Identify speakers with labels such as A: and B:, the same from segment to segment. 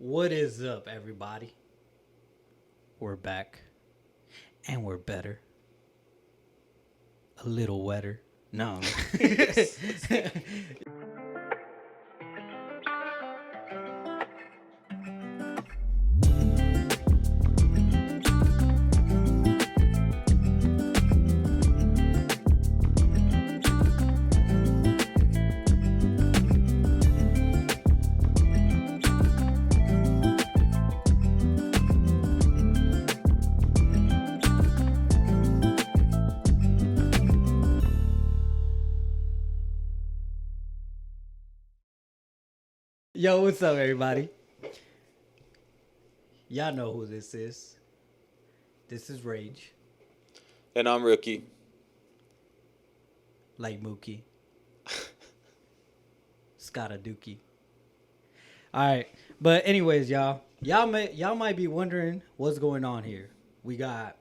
A: What is up, everybody? We're back, and we're better. A little wetter. No. Yo, what's up, everybody? Y'all know who this is. This is Rage,
B: And I'm Rookie.
A: like Mookie. Scotta Dookie. All right, but anyways, y'all might be wondering what's going on here. We got,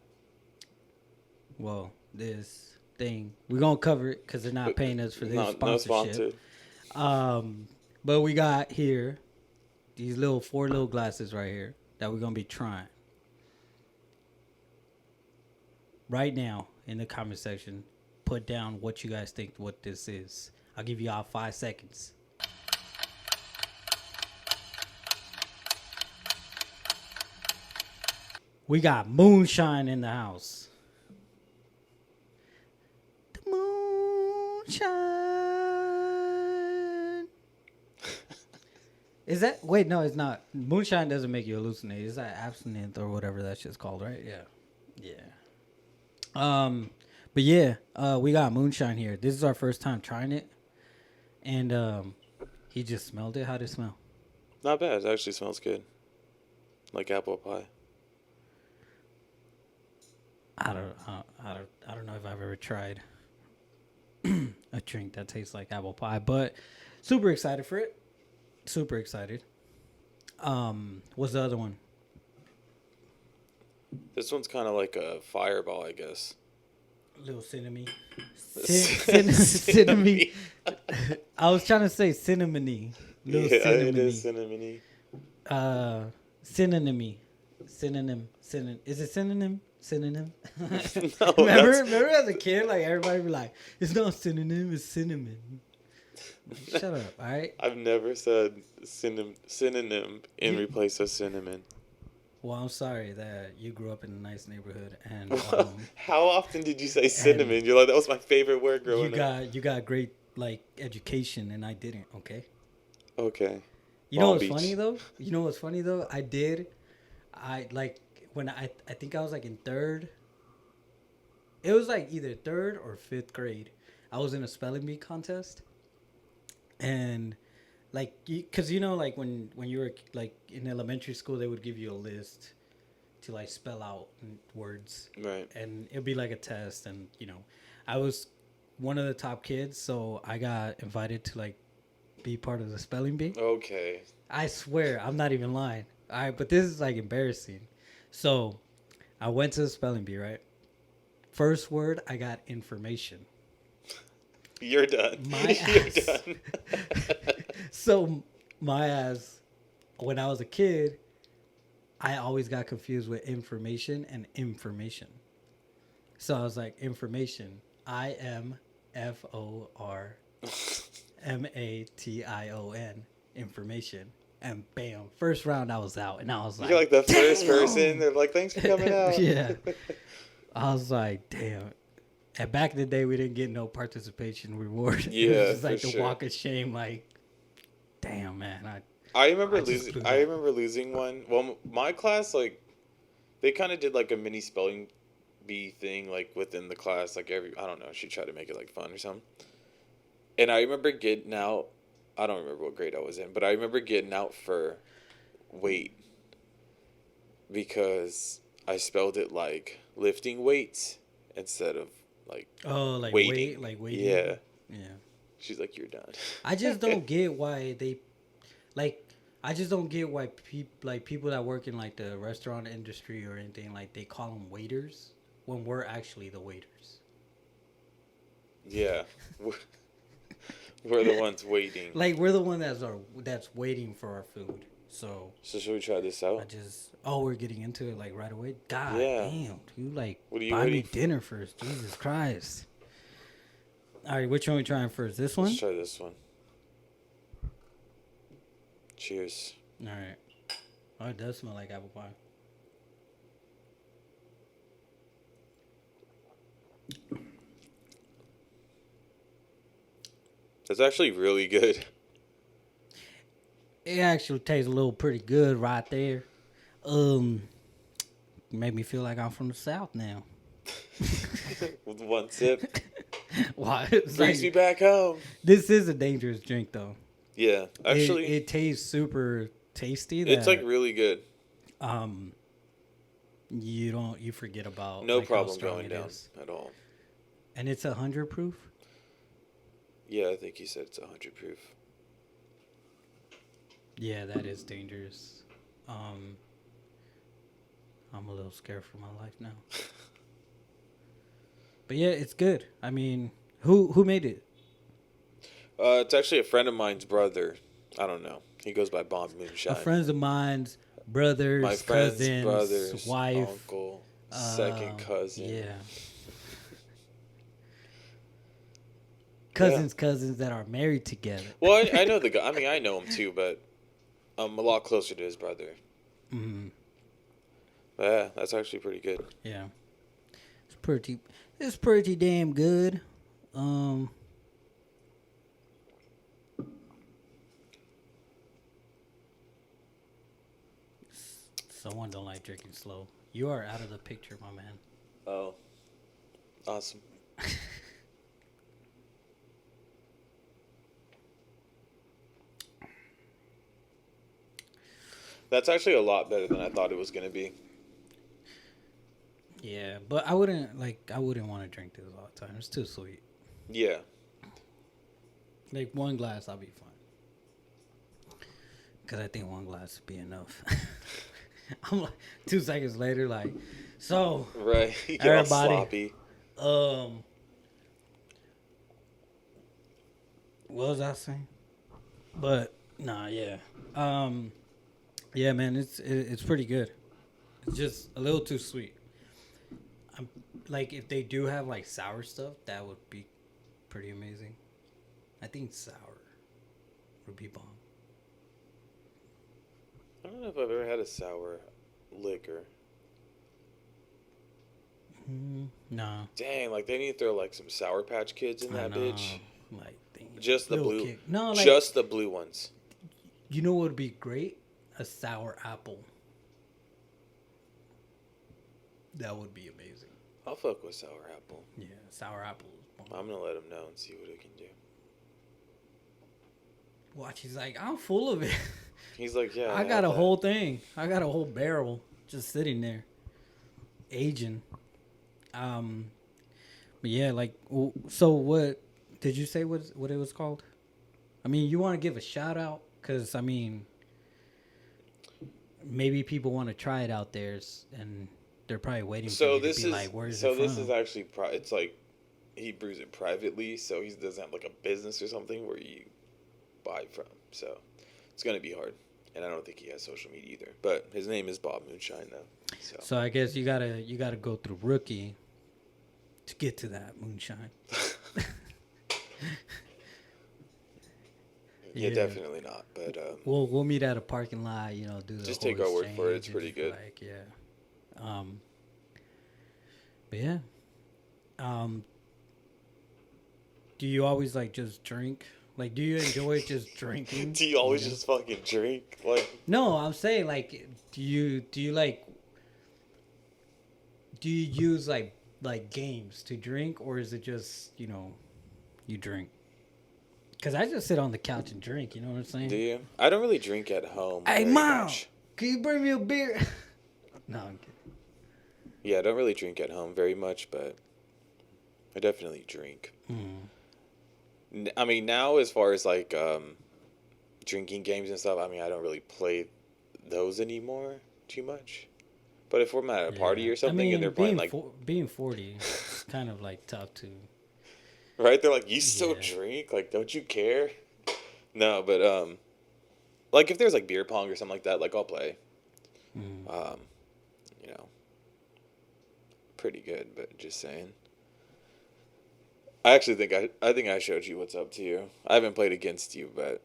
A: this thing. We're gonna cover it because they're not paying us for this
B: No
A: sponsorship.
B: sponsor.
A: But we got here these four little glasses right here that we're gonna be trying. Right now in the comment section, put down what you guys think what this is. I'll give y'all 5 seconds. We got Moonshine in the house. The Moonshine. Is that? Wait, no, it's not. Moonshine doesn't make you hallucinate. Is that absinthe or whatever that shit's called, right? Yeah. Yeah. But yeah, we got Moonshine here. This is our first time trying it. And he just smelled it. How'd it smell?
B: Not bad. It actually smells good. Like apple pie.
A: I don't know if I've ever tried a drink that tastes like apple pie, but super excited for it. Super excited. What's the other one?
B: This one's kind of like a fireball, I guess.
A: Little cinnamon.
B: Cinnamon.
A: Cinnamon. I was trying to say cinnamony.
B: Yeah, it is cinnamony.
A: Synonymy. Synonym. Is it synonym? Synonym?
B: No,
A: remember as a kid, like everybody be like, it's not synonym, it's cinnamon. Shut up, all right?
B: I've never said synonym in place of cinnamon.
A: Well, I'm sorry that you grew up in a nice neighborhood and
B: How often did you say cinnamon? You're like, that was my favorite word growing up.
A: you got great like education and I didn't, okay?
B: Okay.
A: You know
B: Palm
A: what's
B: Beach.
A: funny though? You know what's funny though? I like when I think I was like in third. It was like either third or fifth grade. I was in a spelling bee contest, and like, cause like when you were like in elementary school, they would give you a list to like spell out words,
B: Right.
A: and it'd be like a test, and I was one of the top kids, so I got invited to like be part of the spelling bee.
B: Okay.
A: I swear, I'm not even lying. All right, but this is like embarrassing. So, I went to the spelling bee, right? First word, I got information.
B: You're done.
A: My
B: You're
A: ass.
B: done.
A: So, my ass, when I was a kid, I always got confused with information and information. So, I was like, information. IMFORMATION. Information. And bam, first round I was out, and I was like,
B: You're like the first
A: damn!
B: person. They're like, thanks for coming out.
A: Yeah. I was like, damn. And back in the day, we didn't get no participation reward.
B: Yeah,
A: It was just like
B: for
A: the
B: sure.
A: walk of shame. Like, damn, man.
B: I remember
A: I just
B: losing.
A: blew
B: I
A: that.
B: remember losing one. Well, my class, like, they kind of did like a mini spelling bee thing, like within the class. Like I don't know. She tried to make it like fun or something. And I remember getting out. I don't remember what grade I was in, but I remember getting out for weight because I spelled it like lifting weights instead of like
A: like
B: waiting.
A: waiting.
B: Yeah.
A: Yeah.
B: She's like, you're done.
A: I just don't get why people that work in like the restaurant industry or anything, like they call them waiters when we're actually the waiters.
B: Yeah. We're the ones waiting.
A: Like we're the one that's waiting for our food.
B: So should we try this
A: I
B: out?
A: just we're getting into it like right away. God
B: Yeah.
A: damn, you like
B: What are you
A: buy me
B: waiting?
A: dinner first. Jesus Christ. All right, which one we trying first? This
B: Let's
A: one.
B: try this one. Cheers.
A: All right. Oh, it does smell like apple pie.
B: That's actually really good.
A: It actually tastes a little pretty good right there. Made me feel like I'm from the South now.
B: With one sip,
A: Why? It's
B: brings me
A: like,
B: back home.
A: this is a dangerous drink though.
B: Yeah, actually,
A: It tastes super tasty.
B: it's like
A: That
B: really good.
A: um, you forget about
B: No
A: like how
B: problem
A: strong
B: going
A: it
B: down
A: is.
B: at all.
A: And it's 100 proof.
B: Yeah, I think he said it's 100 proof.
A: Yeah, that is dangerous. I'm a little scared for my life now. But yeah, it's good. I mean, who made it?
B: It's actually a friend of mine's brother. I don't know. He goes by Bob
A: A
B: Moonshine.
A: friends of mine's brothers,
B: My friend's
A: cousins,
B: brother's
A: wife,
B: uncle, second cousin.
A: Yeah. Cousins that are married together.
B: Well, I know the guy. I mean, I know him too, but I'm a lot closer to his brother.
A: Hmm.
B: But yeah, that's actually pretty good.
A: Yeah. It's pretty damn good. Someone don't like drinking slow. You are out of the picture, my man.
B: Oh, awesome. That's actually a lot better than I thought it was gonna be.
A: Yeah, but I wouldn't want to drink this all the time. It's too sweet.
B: Yeah.
A: Like one glass, I'll be fine. Cause I think one glass would be enough. I'm like 2 seconds later, like, so
B: Right. You get all
A: everybody,
B: sloppy.
A: what was I saying? But nah, yeah, yeah, man, it's pretty good. It's just a little too sweet. I'm like, if they do have like sour stuff, that would be pretty amazing. I think sour would be bomb.
B: I don't know if I've ever had a sour liquor.
A: Nah,
B: Dang, like they need to throw like some Sour Patch Kids in
A: I
B: that
A: know.
B: bitch.
A: Like
B: Just the
A: little
B: blue.
A: kick. No, like,
B: Just the blue ones.
A: you know what would be great? A sour apple. That would be amazing.
B: I'll fuck with sour apple.
A: Yeah, sour apple is bomb.
B: I'm gonna let him know and see what it can do.
A: Watch, he's like, I'm full of it.
B: He's like, yeah.
A: I got a whole thing. I got a whole barrel just sitting there, aging. But yeah, like, so what did you say? What it was called? I mean, you want to give a shout out because I mean, maybe people want to try it out there, and they're probably waiting for you to be like, "Where's it from?"
B: This is actually it's like he brews it privately, so he doesn't have like a business or something where you buy from. So it's gonna be hard, and I don't think he has social media either. But his name is Bob Moonshine though.
A: So I guess you gotta go through Rookie to get to that moonshine.
B: Yeah, definitely not. But
A: we'll meet at a parking lot. You know, do the
B: just
A: whole
B: take our word for it.
A: exchange
B: It's pretty
A: and
B: good.
A: like, yeah. But yeah. Do you always like just drink? Like, do you enjoy just drinking?
B: Do you always
A: know?
B: just fucking drink? Like,
A: No, I'm saying like, do you like? Do you use like games to drink, or is it just you drink? Because I just sit on the couch and drink. You know what I'm saying?
B: do you? I don't really drink at home.
A: Hey,
B: very
A: Mom,
B: much.
A: can you bring me a beer? No, I'm kidding.
B: Yeah, I don't really drink at home very much, but I definitely drink. I mean, now as far as like drinking games and stuff, I mean, I don't really play those anymore too much. But if we're at a party or something and they're playing like
A: being 40, it's kind of like tough to.
B: right, they're like, you still
A: Yeah.
B: drink? Like, don't you care? No, but like if there's like beer pong or something like that, like I'll play.
A: Mm.
B: Um, you know, pretty good, but just saying. I actually think I showed you what's up to you. I haven't played against you, but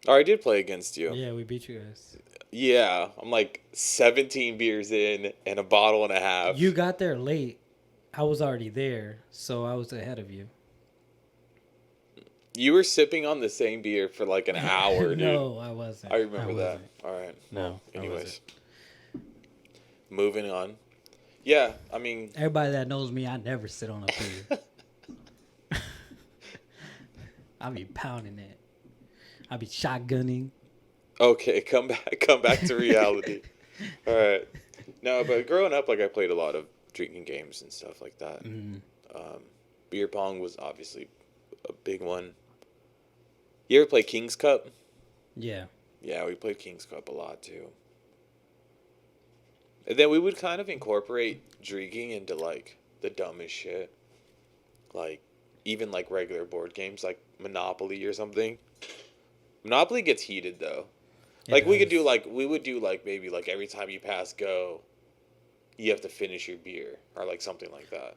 B: or I did play against you.
A: Yeah, we beat you guys.
B: Yeah, I'm like 17 beers in and a bottle and a half.
A: You got there late. I was already there, so I was ahead of you.
B: You were sipping on the same beer for like an hour, dude.
A: No, I wasn't.
B: I remember that. All right.
A: No,
B: Well,
A: I
B: anyways, moving on. Yeah, I mean,
A: everybody that knows me, I never sit on a beer. I be pounding it. I be shotgunning.
B: okay, come back to reality. All right. No, but growing up, like I played a lot of drinking games and stuff like that.
A: Mm.
B: Beer pong was obviously a big one. You ever play King's Cup?
A: Yeah.
B: Yeah, we played King's Cup a lot too. And then we would kind of incorporate drinking into like the dumbest shit. Like even like regular board games like Monopoly or something. Monopoly gets heated though. Like we would do like maybe like every time you pass go, you have to finish your beer or like something like that.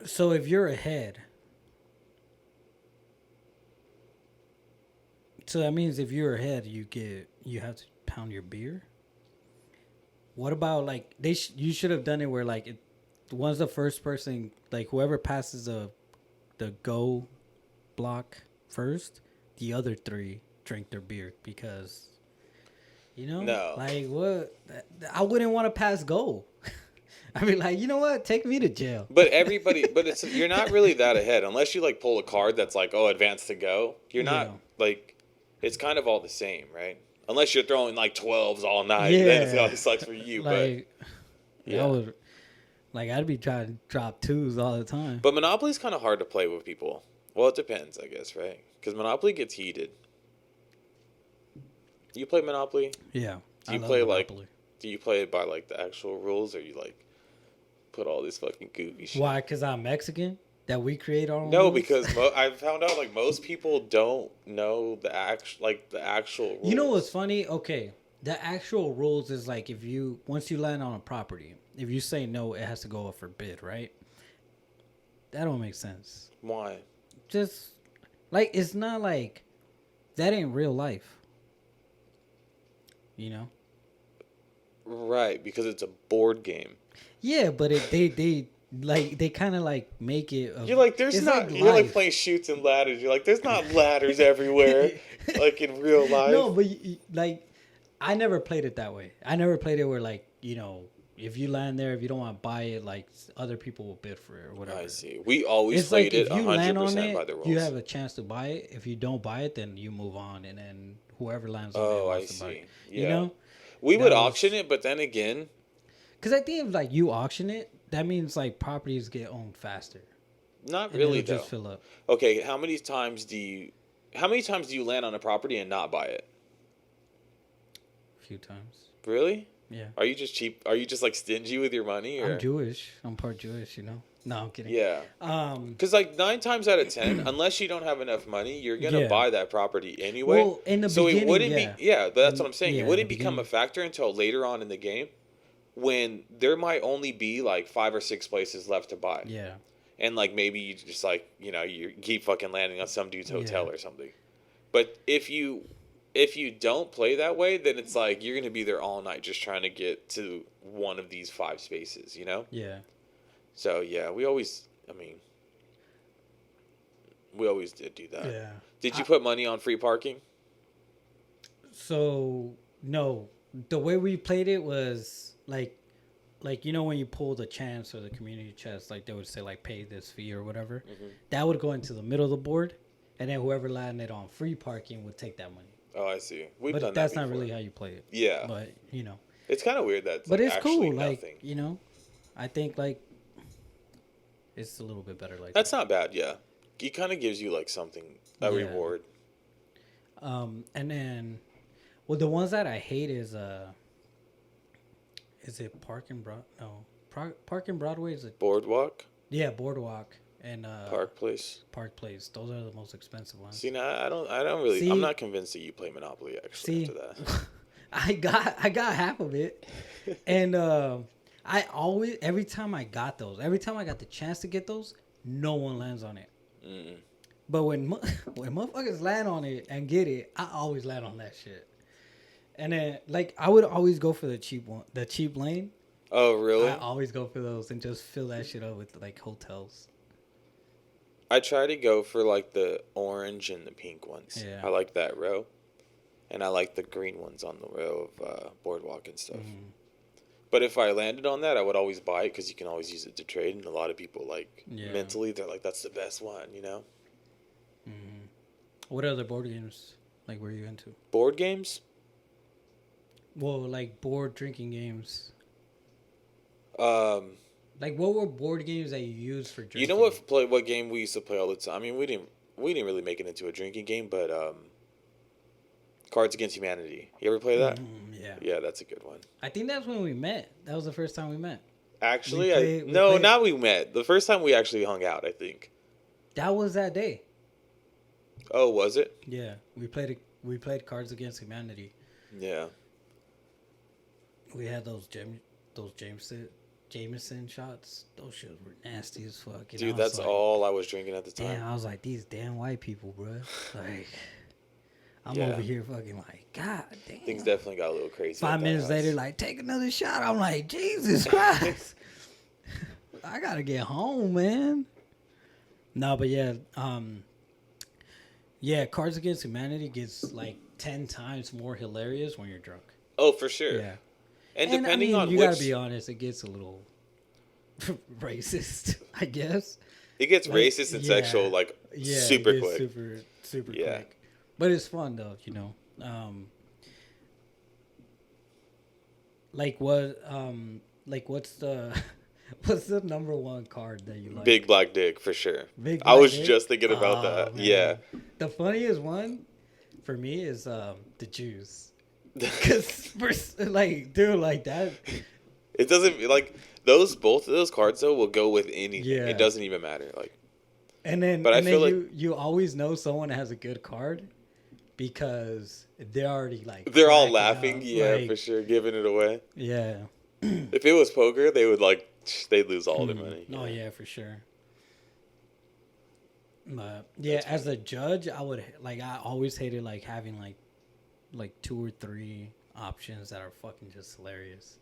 A: So if you're ahead, so that means if you're ahead, you have to pound your beer. What about like you should have done it where like one's the first person, like whoever passes the go block first, the other three drink their beer because
B: No.
A: like what I wouldn't want to pass go. I mean, like, you know what? Take me to jail.
B: But you're not really that ahead unless you like pull a card that's like, oh, advance to go. You're not like, it's kind of all the same, right? Unless you're throwing like 12s all night, then it always sucks for you.
A: Like,
B: but yeah,
A: I'd be trying to drop twos all the time.
B: but Monopoly's kind of hard to play with people. Well, it depends, I guess, right? Because Monopoly gets heated. You play Monopoly?
A: Yeah.
B: Do you play Monopoly. Like? Do you play it by like the actual rules, or you like put all this fucking goofy shit?
A: Why? Because I'm Mexican. That we create our own
B: No,
A: rules?
B: because I found out like most people don't know the actual rules.
A: You know what's funny? Okay, the actual rules is like once you land on a property, if you say no, it has to go up for bid, right? That don't make sense.
B: Why?
A: Just like it's not like that ain't real life. You know?
B: Right, because it's a board game.
A: Yeah, but they kind of like make it.
B: You're like, there's not. Like you're like playing Chutes and Ladders. You're like, there's not ladders everywhere, like in real life.
A: No, but like, I never played it that way. I never played it where like if you land there, if you don't want to buy it, like other people will bid for it or whatever.
B: I see. We always played it 100% by the rules.
A: You have a chance to buy it. If you don't buy it, then you move on, and then whoever lands on it wants to buy it. Yeah. You know,
B: we would auction it, but then again,
A: because I think if like you auction it, that means like properties get owned faster.
B: Not really though.
A: Just fill up.
B: Okay, how many times do you land on a property and not buy it?
A: A few times.
B: Really?
A: Yeah.
B: Are you just cheap? Are you just like stingy with your money? Or?
A: I'm Jewish. I'm part Jewish, No, I'm kidding.
B: Yeah. Because like 9 times out of 10, unless you don't have enough money, you're gonna buy that property anyway.
A: Well, in the beginning,
B: it wouldn't be. Yeah, but that's what I'm saying. It wouldn't become
A: beginning.
B: a factor until later on in the game, when there might only be like 5 or 6 places left to buy.
A: Yeah.
B: And like maybe you just like you keep fucking landing on some dude's hotel or something. But if you don't play that way, then it's like you're gonna be there all night just trying to get to one of these 5 spaces.
A: Yeah.
B: So yeah, we always did do that.
A: Yeah.
B: Did you put money on free parking?
A: So no, the way we played it was like when you pull the chance or the community chest, like they would say like pay this fee or whatever, that would go into the middle of the board, and then whoever landed on free parking would take that money.
B: Oh, I see. We've
A: but
B: done
A: that's
B: that
A: not really how you play it.
B: Yeah.
A: But
B: it's kind of weird that.
A: But it's cool.
B: Nothing.
A: Like I think like it's a little bit better. Like
B: that's not bad. Yeah, it kind of gives you like something reward.
A: And then, well, the ones that I hate is it Park and Broadway? Is it
B: Boardwalk?
A: Yeah, Boardwalk. and
B: Park Place.
A: Park Place. Those are the most expensive ones.
B: See, now I don't really.
A: See,
B: I'm not convinced that you play Monopoly actually
A: see,
B: after that.
A: I got half of it, and I always every time I got the chance to get those, no one lands on it.
B: Mm.
A: But when motherfuckers land on it and get it, I always land on that shit. And then like I would always go for the cheap one, the cheap lane.
B: Oh, really?
A: I always go for those and just fill that shit up with like hotels.
B: I try to go for like the orange and the pink ones.
A: Yeah.
B: I like that row, and I like the green ones on the row of boardwalk and stuff.
A: Mm-hmm.
B: But if I landed on that, I would always buy it because you can always use it to trade. And a lot of people like
A: Yeah.
B: mentally, they're like, "That's the best one," you know.
A: Mm-hmm. What other board games like were you into?
B: Board games.
A: Well, like board drinking games.
B: Um,
A: Like what were board games that you used for drinking?
B: you know what game we used to play all the time? I mean, we didn't really make it into a drinking game, but Cards Against Humanity. You ever play that?
A: Yeah.
B: Yeah, that's a good one.
A: I think that's when we met. That was the first time we met.
B: Actually,
A: we
B: no,
A: played-
B: not we met. The first time we actually hung out, I think.
A: That was that day.
B: Oh, was it?
A: Yeah, we played Cards Against Humanity.
B: Yeah.
A: We had those Jameson shots. Those shit were nasty as fuck. And I
B: Dude,
A: was
B: that's
A: like,
B: all I was drinking at the time.
A: Damn, I was like, these damn white people, bro. Like, I'm
B: Yeah.
A: over here fucking like, God damn.
B: Things definitely got a little crazy. at
A: 5
B: that
A: minutes
B: house.
A: later, like, take another shot. I'm like, Jesus Christ. I gotta get home, man. No, but yeah, Cards Against Humanity gets like 10 times more hilarious when you're drunk.
B: Oh, for sure.
A: Yeah.
B: And depending on
A: you
B: which,
A: gotta be honest, it gets a little racist, I guess.
B: it gets
A: Like,
B: racist and sexual like
A: Yeah,
B: super
A: it gets
B: quick.
A: super
B: Yeah.
A: quick. But it's fun though, you know. What's the what's the number one card that you like?
B: Big Black Dick for sure.
A: Big
B: I was
A: Black Dick?
B: just thinking about
A: Oh,
B: that.
A: man.
B: Yeah.
A: The funniest one for me is the Jews. Cause like, dude, like that.
B: It doesn't like both of those cards though will go with anything.
A: Yeah.
B: It doesn't even matter. Like
A: And then,
B: But I
A: and
B: feel
A: then
B: like-
A: you always know someone has a good card because they're already like
B: they're all
A: cracking
B: laughing,
A: up,
B: yeah,
A: like,
B: for sure, giving it away.
A: Yeah.
B: If it was poker, they would they'd lose all their money.
A: Oh yeah, for sure. But yeah, as a judge, I always hated like having like 2 or 3 options that are fucking just hilarious.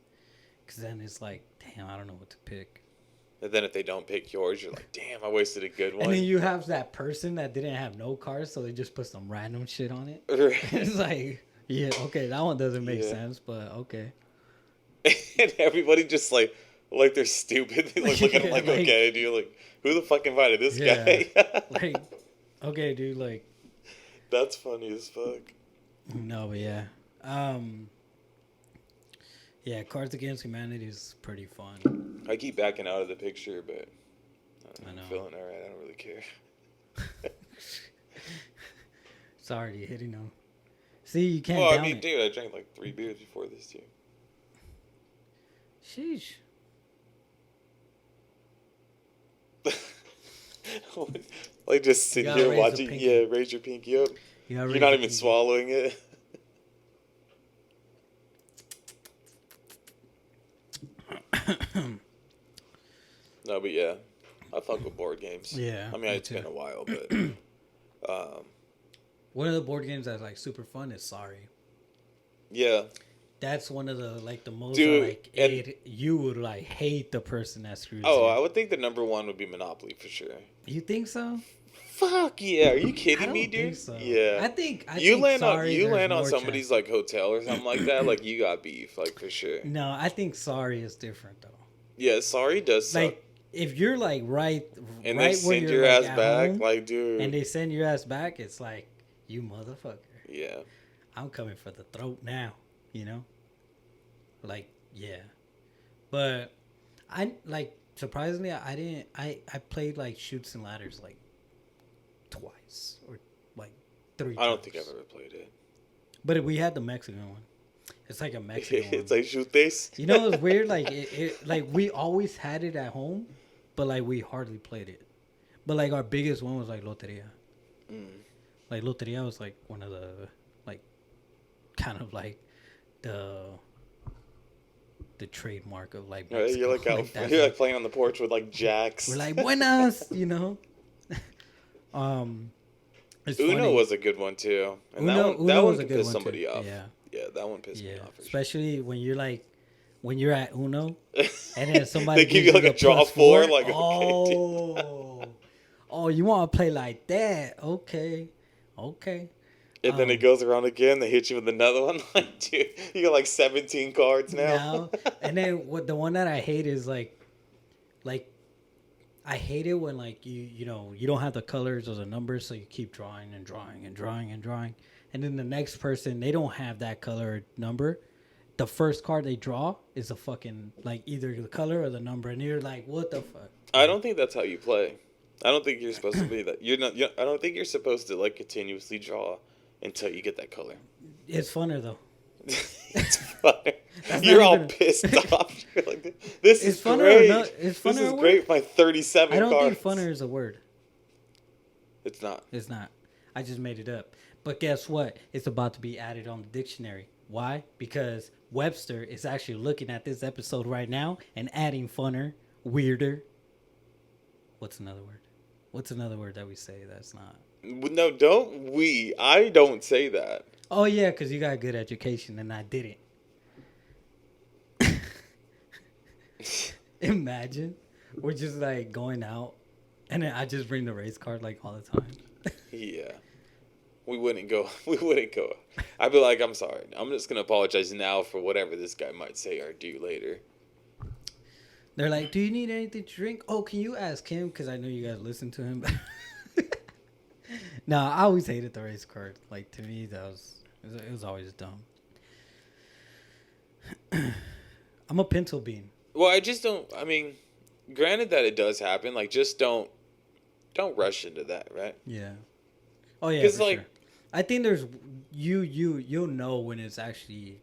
A: Cause then it's like, damn, I don't know what to pick.
B: And then if they don't pick yours, you're like, damn, I wasted a good one.
A: And then you have that person that didn't have no cards, so they just put some random shit on it.
B: Right.
A: It's like, yeah, okay, that one doesn't make
B: Yeah.
A: sense, but okay.
B: And everybody just like they're stupid. They look at him like,
A: Like-
B: okay, dude, like who the fuck invited this
A: Yeah.
B: guy?
A: Like, okay, dude, like,
B: That's funny as fuck.
A: no, but yeah. Yeah, Cards Against Humanity is pretty fun.
B: I keep backing out of the picture, but
A: I know.
B: I'm feeling alright. I don't really care.
A: Sorry, hitting them. See, you can't
B: Well,
A: down
B: I mean,
A: it.
B: dude, I drank like 3 beers before this too.
A: Sheesh.
B: Like just sitting
A: gotta
B: here
A: raise the
B: watching.
A: pinky.
B: Yeah, raise your pinky up. You're not even swallowing it. No, but yeah, I fuck with board games.
A: Yeah,
B: I mean,
A: me
B: it's
A: too.
B: been a while, but
A: One of the board games that's like super fun is Sorry.
B: yeah,
A: That's one of the like the most
B: Dude,
A: like
B: and-
A: you would like hate the person that screws
B: oh,
A: you.
B: I would think the number one would be Monopoly for sure.
A: You think so?
B: Fuck yeah! Are you
A: I
B: kidding
A: don't
B: me, dude?
A: think so.
B: Yeah.
A: I think
B: you
A: think
B: land
A: Sorry,
B: on
A: there's more
B: somebody's like hotel or something like that, like you got beef, like for sure.
A: No, I think Sorry is different though.
B: Yeah, sorry does suck.
A: Like if you're like right
B: And
A: right
B: they
A: when
B: send
A: you're
B: your
A: like,
B: ass
A: at
B: back,
A: home,
B: like dude.
A: and they send your ass back, it's like, you motherfucker.
B: Yeah.
A: I'm coming for the throat now, you know? Like, yeah. But I like surprisingly I played like Shoots and Ladders like twice or like 3
B: I don't
A: times.
B: think I've ever played it.
A: But we had the Mexican one. It's like a Mexican
B: It's
A: one.
B: like shoot this.
A: You know what's weird? Like it like we always had it at home, but like we hardly played it. But like our biggest one was like Loteria.
B: Mm.
A: Like Loteria was like one of the like kind of like the trademark of like
B: Right,
A: Mexico.
B: you're like out,
A: Like that's
B: you're
A: like
B: like playing on the porch with like jacks.
A: we're like buenas, It's
B: Uno
A: funny.
B: was a good one too, and that
A: Uno
B: one
A: was a
B: can
A: good
B: piss
A: one too.
B: somebody off.
A: Yeah,
B: Yeah, that one pissed me
A: yeah.
B: off for
A: Especially when you're like when you're at Uno
B: sure.
A: and then
B: They
A: somebody
B: give
A: gives
B: you
A: you
B: like a
A: the
B: draw
A: plus
B: four,
A: four.
B: like okay, dude.
A: Oh, you want to play like that? Okay, okay.
B: And then it
A: Um,
B: goes around again. They hit you with another one. Like, dude, you got like 17 cards now.
A: now and then what the one that I hate is like I hate it when like you don't have the colors or the numbers, so you keep drawing and drawing and drawing and drawing, and then the next person they don't have that color or number. The first card they draw is a fucking like either the color or the number, and you're like, what the fuck?
B: I don't think that's how you play. I don't think you're supposed to be that. You're not. I don't think you're supposed to like continuously draw until you get that color.
A: It's funner though.
B: It's fun.
A: That's
B: You're
A: not
B: all
A: even
B: pissed off. You're like, this is
A: it's funner
B: great.
A: or not? It's funner
B: This is
A: or
B: great.
A: word?
B: My 37
A: I don't
B: cards.
A: think funner is a word.
B: It's not.
A: It's not. I just made it up. But guess what? It's about to be added on the dictionary. Why? Because Webster is actually looking at this episode right now and adding funner, weirder. What's another word? What's another word that we say that's not?
B: No, don't we. I don't say that.
A: Oh, yeah, because you got a good education and I didn't. Imagine we're just like going out and then I just bring the race card like all the time.
B: Yeah. We wouldn't go. We wouldn't go. I'd be like, I'm sorry. I'm just gonna apologize now for whatever this guy might say or do later.
A: They're like, do you need anything to drink? Oh, can you ask him? Because I know you guys listen to him. No, I always hated the race card. Like, to me, it was always dumb. I'm a pinto bean.
B: Well, I just don't. I mean, granted that it does happen. Like, just don't rush into that, right?
A: Yeah. Oh yeah.
B: Because
A: For
B: like,
A: sure. I think there's you'll know when it's actually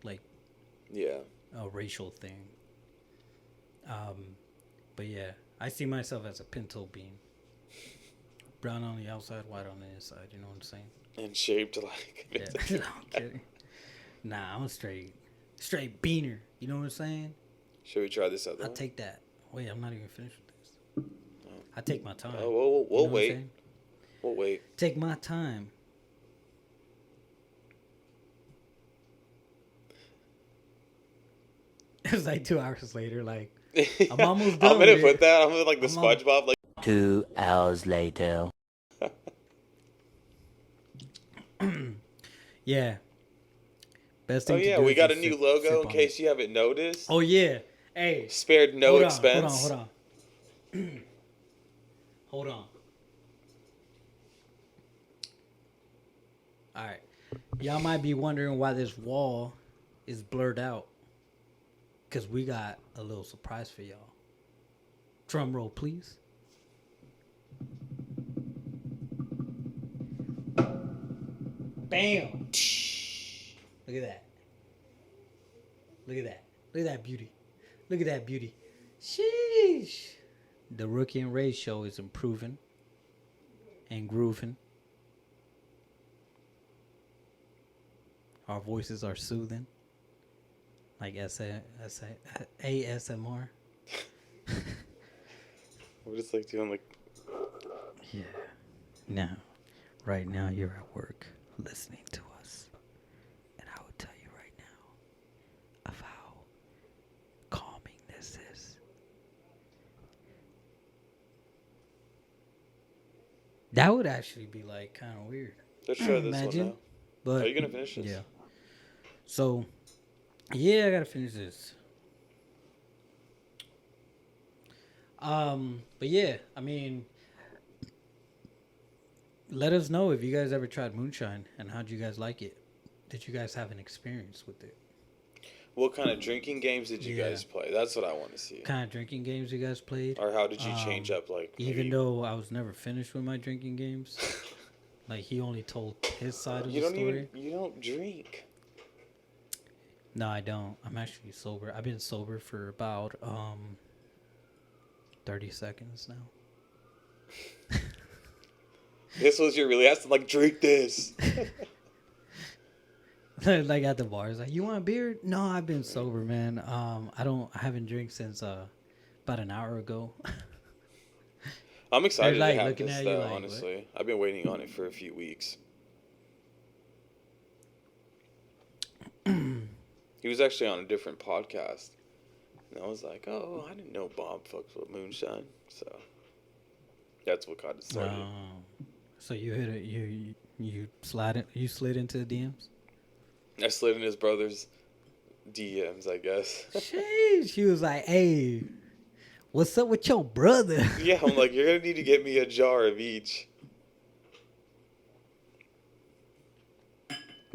A: like
B: yeah.
A: a racial thing. But yeah, I see myself as a pinto bean. Brown on the outside, white on the inside. You know what I'm saying?
B: And shaped like.
A: Yeah. No, I'm kidding. Nah, I'm a straight beaner. You know what I'm saying?
B: Should we try this other
A: I'll
B: one?
A: take that. Wait, I'm not even finished with this. I take my time.
B: Oh, we'll
A: You know what I'm
B: wait.
A: saying?
B: We'll wait.
A: Take my time. It was like 2 hours later. Like I'm almost done.
B: I'm gonna
A: with
B: put
A: it.
B: that. I'm gonna like the
A: I'm
B: SpongeBob. Like
C: 2 hours later.
A: Yeah. Best
B: oh
A: thing to
B: yeah,
A: do
B: we
A: is
B: got a
A: just
B: new
A: sip
B: logo in
A: on
B: case
A: it.
B: you haven't noticed.
A: Oh yeah. Hey.
B: Spared no
A: hold
B: expense.
A: On. Hold on. All right. Y'all might be wondering why this wall is blurred out. Because we got a little surprise for y'all. Drum roll, please. Bam. Look at that. Look at that. Look at that beauty. Look at that beauty. Sheesh. The Rookie and Ray show is improving and grooving. Our voices are soothing. Like ASMR.
B: We're just like doing like.
A: Yeah. Now, right now you're at work listening to us. And I will tell you right now of how calming this is. That would actually be like kind of weird.
B: Let's try this
A: Imagine.
B: one now.
A: But
B: Are you gonna finish this?
A: yeah. So, yeah, I gotta finish this. But yeah, I mean, let us know if you guys ever tried Moonshine and how'd you guys like it. Did you guys have an experience with it?
B: What kind of drinking games did you
A: Yeah.
B: guys play? That's what I want to see.
A: What kind of drinking games you guys played?
B: Or how did you change up like?
A: Even though I was never finished with my drinking games, like he only told his side of the story.
B: You don't drink.
A: No, I don't. I'm actually sober. I've been sober for about 30 seconds now.
B: This was your really asking, like, drink this.
A: Like at the bars, like, you want a beer? No, I've been sober, man. I haven't drank since about an hour ago.
B: I'm excited to
A: like
B: have
A: looking
B: this,
A: at you
B: though,
A: like,
B: honestly. I've been waiting on it for a few weeks. He was actually on a different podcast. And I was like, oh, I didn't know Bob fucks with Moonshine. So that's what got it started.
A: So you hit it, you slid into the DMs?
B: I slid in his brother's DMs, I guess.
A: Sheesh. She was like, hey, what's up with your brother?
B: Yeah, I'm like, you're going to need to get me a jar of each.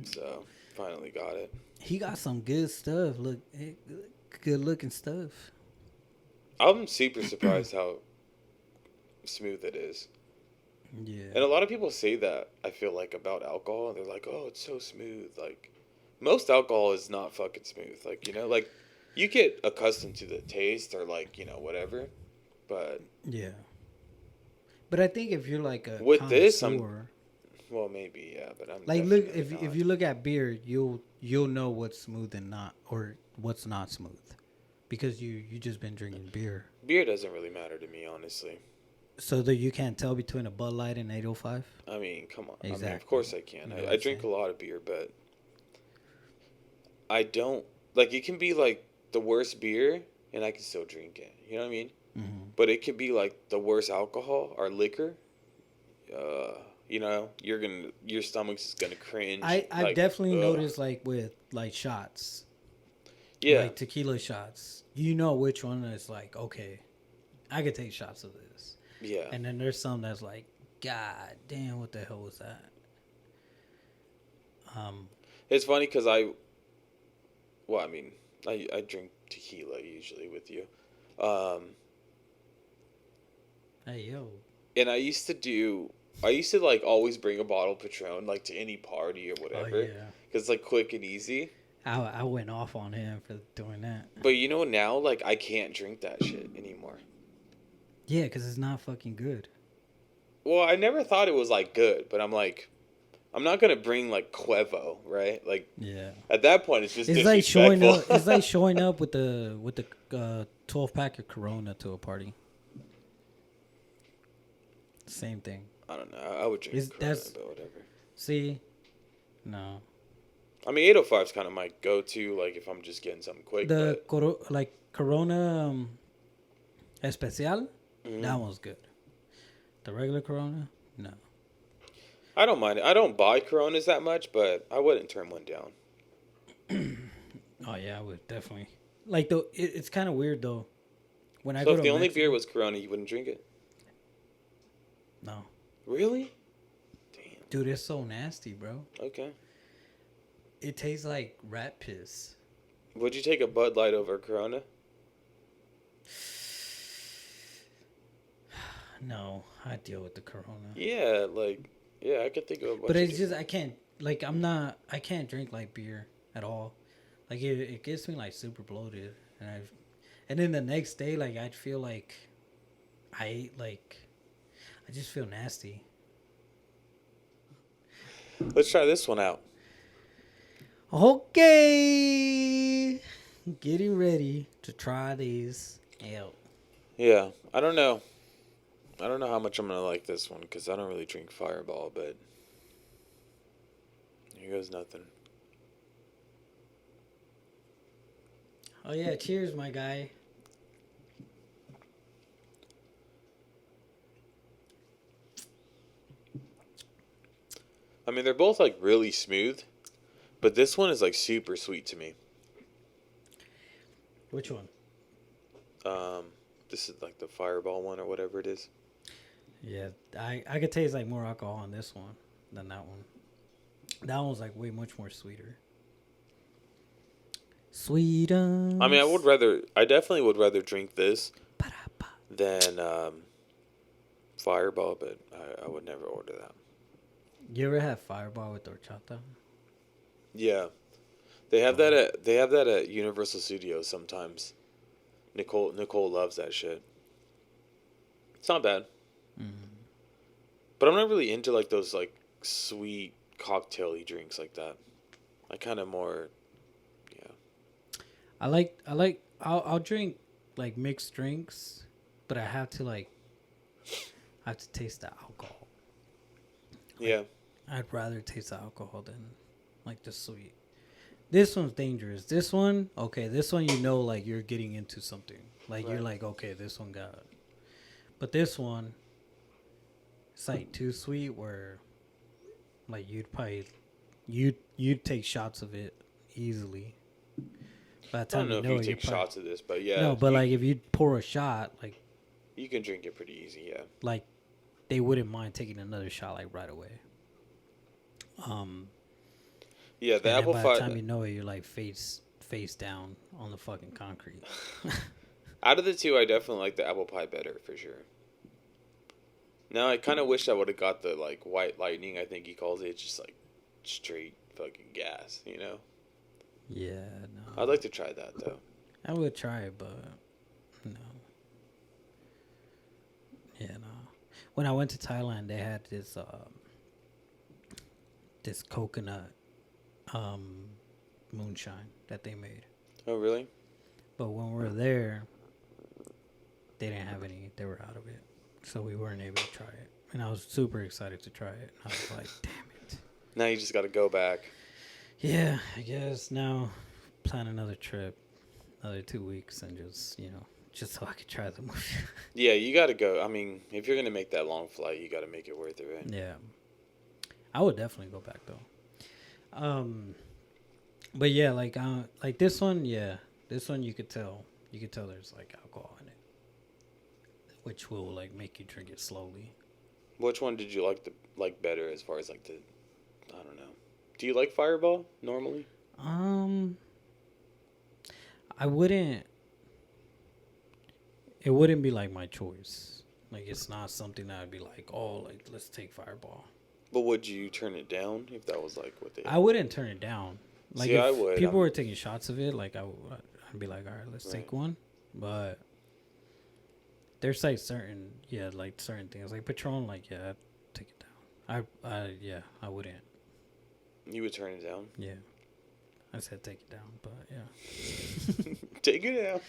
B: So, finally got it.
A: He got some good stuff. Look, good looking stuff.
B: I'm super surprised how smooth it is.
A: Yeah.
B: And a lot of people say that, I feel like, about alcohol. They're like, oh, it's so smooth. Like, most alcohol is not fucking smooth. Like, you know, like, you get accustomed to the taste or, like, you know, whatever. But
A: Yeah. But I think if you're like a
B: with this,
A: connoisseur,
B: well, maybe, yeah. But I'm
A: like, look,
B: definitely not.
A: if you look at beer, you'll know what's smooth and not, or what's not smooth, because you just been drinking beer.
B: Beer doesn't really matter to me, honestly.
A: So that you can't tell between a Bud Light and 805.
B: I mean, come on.
A: Exactly.
B: I mean, of course I can.
A: You know what
B: I
A: I'm
B: drink a
A: saying?
B: lot of beer, but I don't, like, it can be like the worst beer and I can still drink it. You know what I mean?
A: Mm-hmm.
B: But it could be like the worst alcohol or liquor. You know, your stomach's just gonna cringe.
A: I
B: like,
A: definitely
B: ugh.
A: noticed, like, with like shots,
B: Yeah.
A: like tequila shots. You know which one is like, okay, I could take shots of this.
B: Yeah.
A: And then there's some that's like, God damn, what the hell was that?
B: It's funny because I drink tequila usually with you.
A: Hey, yo.
B: And I used to like always bring a bottle of Patron like to any party or whatever.
A: Oh, yeah.
B: Cause it's like quick and easy.
A: I went off on him for doing that.
B: But you know now, like I can't drink that shit anymore.
A: Yeah, because it's not fucking good.
B: Well, I never thought it was like good, but I'm like, I'm not gonna bring like Quevo, right? Like,
A: Yeah.
B: at that point, it's just
A: It's like
B: disrespectful.
A: showing up. It's like showing up with the 12-pack of Corona to a party. Same thing.
B: I don't know. I would drink Corona, but whatever.
A: See, no.
B: I mean, 805 is kind of my go-to, like if I'm just getting something quick.
A: The
B: But
A: Corona Especial,
B: Mhm.
A: that one's good. The regular Corona, no.
B: I don't mind it. I don't buy Coronas that much, but I wouldn't turn one down.
A: Oh yeah, I would definitely. Like though, it's kind of weird though. When I
B: So
A: go
B: if
A: to
B: the only
A: Mexico-
B: beer was Corona, you wouldn't drink it?
A: no,
B: Really? Damn.
A: dude, it's so nasty, bro.
B: Okay.
A: It tastes like rat piss.
B: Would you take a Bud Light over Corona?
A: No, I deal with the Corona.
B: Yeah, like, yeah, I could think of what
A: But
B: you
A: it's
B: do.
A: just I can't I can't drink like beer at all. Like it gets me like super bloated, and then the next day like I'd feel like I ate like I just feel nasty.
B: Let's try this one out.
A: Okay, getting ready to try these out.
B: Yeah, I don't know. I don't know how much I'm going to like this one because I don't really drink Fireball, but here goes nothing.
A: Oh yeah, cheers, my guy.
B: I mean, they're both like really smooth, but this one is like super sweet to me.
A: Which one?
B: This is like the Fireball one or whatever it is.
A: Yeah, I could taste like more alcohol on this one than that one. That one's like way much more sweeter. Sweeter.
B: I mean, I definitely would rather drink this than Fireball, but I would never order that.
A: You ever have Fireball with horchata?
B: Yeah, they have that at Universal Studios sometimes. Nicole loves that shit. It's not bad.
A: Mm.
B: But I'm not really into like those like sweet cocktaily drinks like that. I kind of more, yeah.
A: I'll drink like mixed drinks, but I have to taste the alcohol. Like
B: Yeah.
A: I'd rather taste the alcohol than like the sweet. This one's dangerous. This one, okay, this one like you're getting into something. Like you're
B: Right.
A: like, okay, this one got. But this one, it's like too sweet where like you'd take shots of it easily. By the
B: I don't
A: time
B: know
A: you
B: if
A: know
B: you
A: it, you're
B: take
A: probably
B: shots of this, but yeah,
A: no. But
B: you
A: like if you pour a shot,
B: you can drink it pretty easy. Yeah.
A: like they wouldn't mind taking another shot like right away. Um,
B: Yeah, the
A: and then
B: apple
A: by the time
B: pie.
A: you know it, you're like face down on the fucking concrete.
B: Out of the two, I definitely like the apple pie better for sure. Now I kind of wish I would have got the like white lightning. I think he calls it. It's just like straight fucking gas. You know.
A: Yeah,
B: I'd
A: no,
B: like to try that though.
A: I would try it, but no, yeah, no. When I went to Thailand, they had this coconut um moonshine that they made.
B: Oh really?
A: But when we were there, they didn't have any. They were out of it, so we weren't able to try it. And I was super excited to try it. I was like, "Damn it!"
B: Now you just got to go back.
A: Yeah, I guess now plan another trip, another 2 weeks, and just so I could try the movie.
B: Yeah, you got to go. I mean, if you're gonna make that long flight, you got to make it worth it, right?
A: Yeah, I would definitely go back though. But yeah, like this one, yeah, this one you could tell there's like alcohol in it, which will like make you drink it slowly.
B: Which one did you like better as far as like the I don't know. Do you like Fireball normally?
A: Um, I wouldn't. It wouldn't be like my choice. Like it's not something that I'd be like, oh, like let's take Fireball.
B: But would you turn it down if that was like what they?
A: I wouldn't turn it down. Like
B: See,
A: if
B: I would.
A: people were taking shots of it, like I'd be like, all right, let's
B: Right.
A: take one. But there's like like certain things like Patron, like yeah, I'd take it down. Yeah, I wouldn't.
B: You would turn it down.
A: Yeah, I said take it down, but yeah.
B: Take it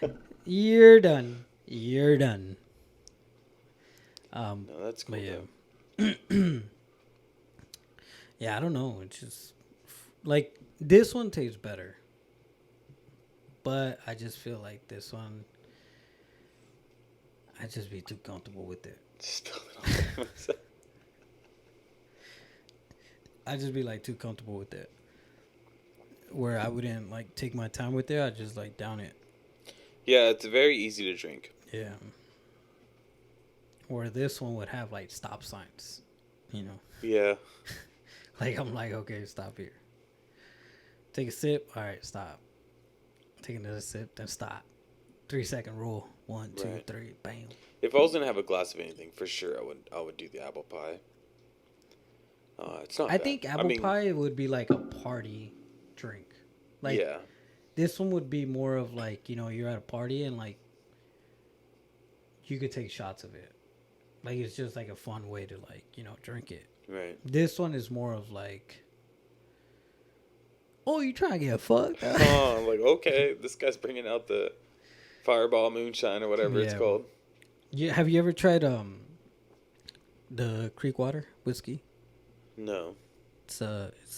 B: down.
A: You're done. You're done.
B: No, that's cool.
A: But yeah.
B: Though.
A: Yeah, I don't know. It's just like this one tastes better, but I just feel like this one, I'd just be too comfortable with it.
B: Spill it all over myself.
A: I'd just be like too comfortable with it, where I wouldn't like take my time with it. I'd just like down it.
B: Yeah, it's very easy to drink.
A: Yeah. Or this one would have like stop signs, you know.
B: Yeah.
A: Like I'm like, okay, stop here. Take a sip. All right, stop. Take another sip, then stop. 3-second rule. 1, 2,
B: Right.
A: 3, bam.
B: If I was gonna have a glass of anything, for sure, I would do the apple pie. It's not.
A: I
B: bad.
A: think apple pie would be like a party drink. Like
B: yeah.
A: this one would be more of like, you're at a party and like you could take shots of it. Like it's just like a fun way to like, drink it.
B: Right.
A: This one is more of like, oh, you trying to get fucked?
B: Oh, I'm like, okay, this guy's bringing out the Fireball Moonshine or whatever it's
A: Yeah.
B: called.
A: Yeah, have you ever tried the Creek Water whiskey?
B: No.
A: It's